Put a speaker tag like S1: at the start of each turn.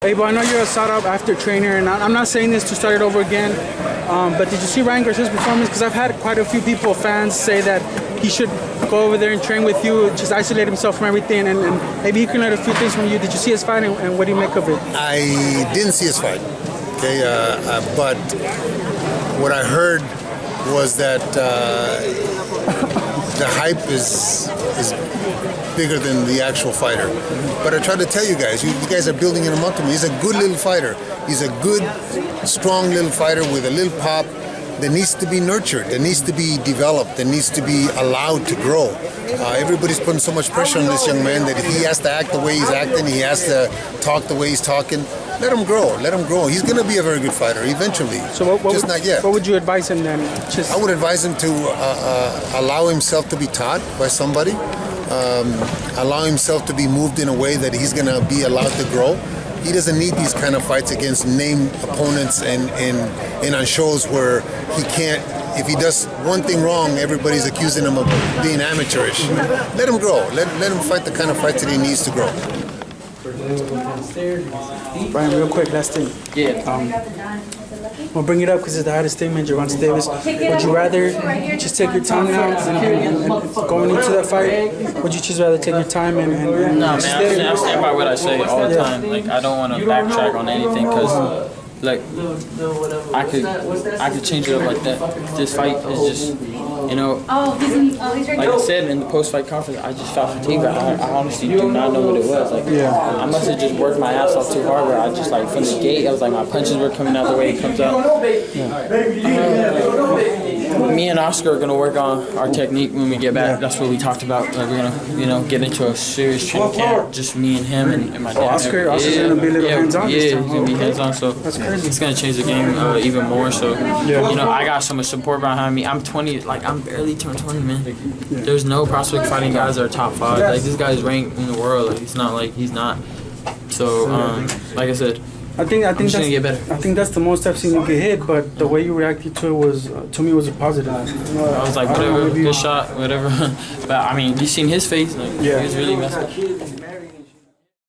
S1: Abel, I know you're a sought-after trainer, and I'm not saying this to start it over again, but did you see Ryan Garcia's performance? Because I've had quite a few people, fans, say that he should go over there and train with you, just isolate himself from everything, and maybe he can learn a few things from you. Did you see his fight, and what do you make of it?
S2: I didn't see his fight, okay, but what I heard was that the hype is bigger than the actual fighter. But I tried to tell you guys, you guys are building him up to me. He's a good little fighter. He's a good, strong little fighter with a little pop that needs to be nurtured, that needs to be developed, that needs to be allowed to grow. Everybody's putting so much pressure on this young man that he has to act the way he's acting, he has to talk the way he's talking. Let him grow, let him grow. He's going to be a very good fighter eventually, just not yet.
S1: What would you advise him then?
S2: I would advise him to allow himself to be taught by somebody, allow himself to be moved in a way that he's going to be allowed to grow. He doesn't need these kind of fights against named opponents and on shows where he can't. If he does one thing wrong, everybody's accusing him of being amateurish. Let him grow. Let him fight the kind of fights that he needs to grow.
S1: Brian, real quick, last thing.
S3: Yeah.
S1: We'll bring it up because it's the hottest statement, Gervonta Davis. Would you rather just take your time now and going into that fight? Would you just rather take your time and
S3: No, man, I stand by what I say all the time. Like, I don't want to backtrack on anything because, like, I could change it up like that. This fight is just, you know, like I said in the post-fight conference, I just felt fatigued. I honestly do not know what it was. Like, I must have just worked my ass off too hard where I just, like, from the gate, I was like, my punches were coming out the way it comes out. Me and Oscar are going to work on our technique when we get back. That's what we talked about. Like, we're going to, you know, get into a serious training camp, just me and him and my dad.
S1: Oscar's going to be a little hands-on.
S3: Yeah, he's going to be hands-on, so
S1: that's crazy.
S3: It's going to change the game even more. So, you know, I got so much support behind me. I'm 20, like, I'm barely turned 20, man. There's no prospect fighting guys that are top 5. Like, this guy's ranked in the world. Like, it's not like he's not. So, like I said,
S1: I think
S3: I'm just gonna get better.
S1: I think that's the most I've seen you get hit, but the way you reacted to it was, to me, was a positive.
S3: I was like, whatever, good shot, whatever. But I mean, you seen his face? Like, he was really messed up.